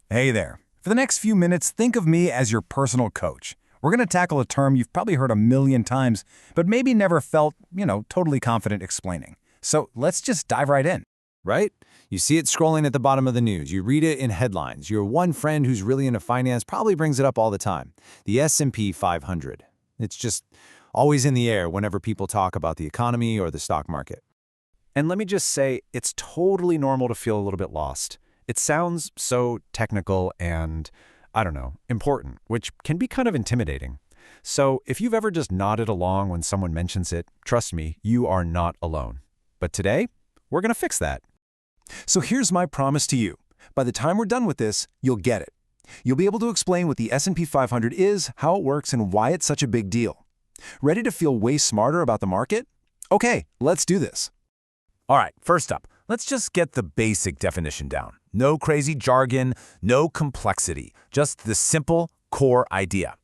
Hey there. For the next few minutes, think of me as your personal coach. We're going to tackle a term you've probably heard a million times, but maybe never felt, totally confident explaining. So let's just dive right in. Right? You see it scrolling at the bottom of the news. You read it in headlines. Your one friend who's really into finance probably brings it up all the time. The S&P 500. It's just always in the air whenever people talk about the economy or the stock market. And let me just say, it's totally normal to feel a little bit lost. It sounds so technical and, important, which can be kind of intimidating. So if you've ever just nodded along when someone mentions it, trust me, you are not alone. But today, we're going to fix that. So here's my promise to you. By the time we're done with this, you'll get it. You'll be able to explain what the S&P 500 is, how it works, and why it's such a big deal. Ready to feel way smarter about the market? Okay, let's do this. All right, first up, let's just get the basic definition down. No crazy jargon, no complexity, just the simple core idea.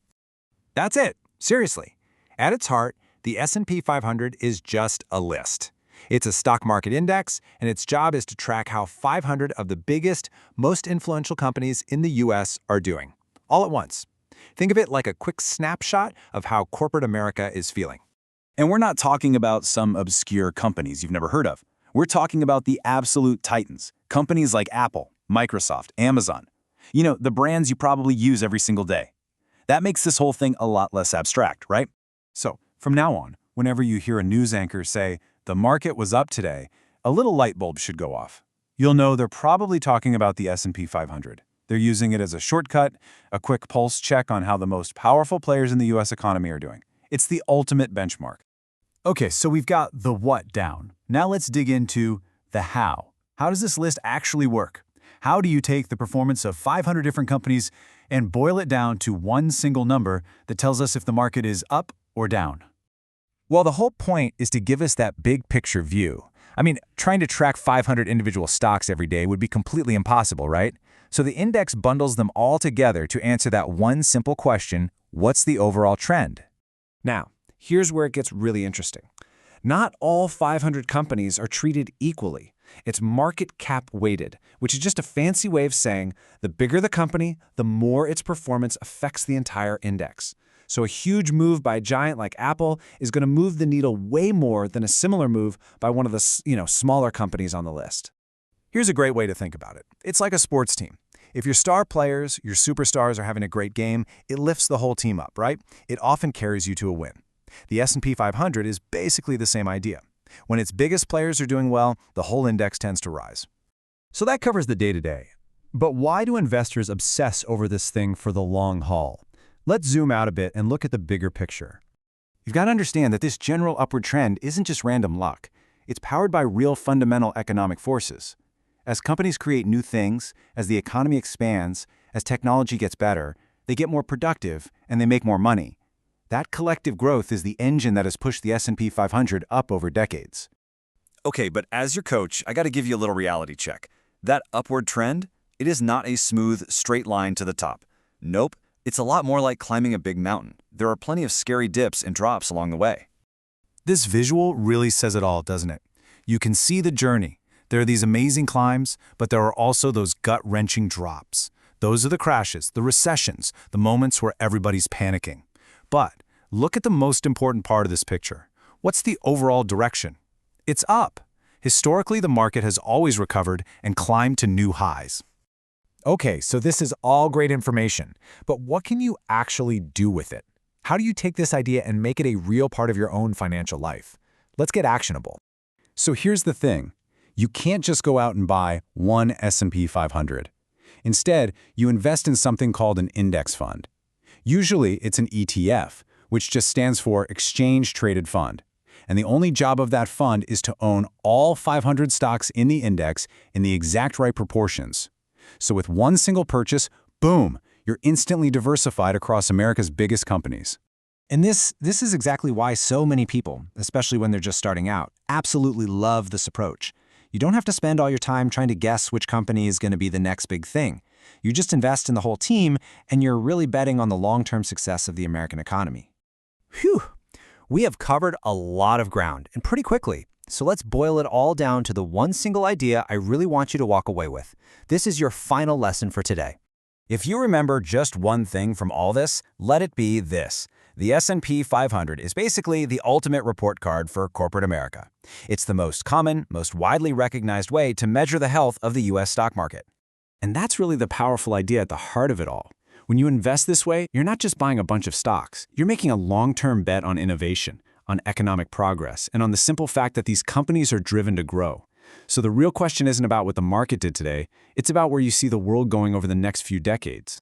That's it. Seriously. At its heart, the S&P 500 is just a list. It's a stock market index, and its job is to track how 500 of the biggest, most influential companies in the U.S. are doing, all at once. Think of it like a quick snapshot of how corporate America is feeling. And we're not talking about some obscure companies you've never heard of. We're talking about the absolute titans, companies like Apple, Microsoft, Amazon. The brands you probably use every single day. That makes this whole thing a lot less abstract, right? So, from now on, whenever you hear a news anchor say, "The market was up today," a little light bulb should go off. You'll know they're probably talking about the S&P 500. They're using it as a shortcut, a quick pulse check on how the most powerful players in the U.S. economy are doing. It's the ultimate benchmark. Okay, so we've got the what down. Now let's dig into the how. How does this list actually work? How do you take the performance of 500 different companies and boil it down to one single number that tells us if the market is up or down? Well, the whole point is to give us that big picture view. Trying to track 500 individual stocks every day would be completely impossible, right? So the index bundles them all together to answer that one simple question: what's the overall trend? Now, here's where it gets really interesting. Not all 500 companies are treated equally. It's market cap weighted, which is just a fancy way of saying the bigger the company, the more its performance affects the entire index. So a huge move by a giant like Apple is going to move the needle way more than a similar move by one of the smaller companies on the list. Here's a great way to think about it. It's like a sports team. If your star players, your superstars are having a great game, it lifts the whole team up, right? It often carries you to a win. The S&P 500 is basically the same idea. When its biggest players are doing well, the whole index tends to rise. So that covers the day-to-day. But why do investors obsess over this thing for the long haul? Let's zoom out a bit and look at the bigger picture. You've got to understand that this general upward trend isn't just random luck. It's powered by real fundamental economic forces. As companies create new things, as the economy expands, as technology gets better, they get more productive and they make more money. That collective growth is the engine that has pushed the S&P 500 up over decades. Okay, but as your coach, I got to give you a little reality check. That upward trend, it is not a smooth, straight line to the top. Nope, it's a lot more like climbing a big mountain. There are plenty of scary dips and drops along the way. This visual really says it all, doesn't it? You can see the journey. There are these amazing climbs, but there are also those gut-wrenching drops. Those are the crashes, the recessions, the moments where everybody's panicking. But look at the most important part of this picture. What's the overall direction? It's up. Historically, the market has always recovered and climbed to new highs. Okay, so this is all great information, but what can you actually do with it? How do you take this idea and make it a real part of your own financial life? Let's get actionable. So here's the thing. You can't just go out and buy one S&P 500. Instead, you invest in something called an index fund. Usually, it's an ETF, which just stands for Exchange Traded Fund. And the only job of that fund is to own all 500 stocks in the index in the exact right proportions. So with one single purchase, boom, you're instantly diversified across America's biggest companies. And this is exactly why so many people, especially when they're just starting out, absolutely love this approach. You don't have to spend all your time trying to guess which company is going to be the next big thing. You just invest in the whole team, and you're really betting on the long-term success of the American economy. Phew! We have covered a lot of ground, and pretty quickly. So let's boil it all down to the one single idea I really want you to walk away with. This is your final lesson for today. If you remember just one thing from all this, let it be this. The S&P 500 is basically the ultimate report card for corporate America. It's the most common, most widely recognized way to measure the health of the U.S. stock market. And that's really the powerful idea at the heart of it all. When you invest this way, you're not just buying a bunch of stocks. You're making a long-term bet on innovation, on economic progress, and on the simple fact that these companies are driven to grow. So the real question isn't about what the market did today, it's about where you see the world going over the next few decades.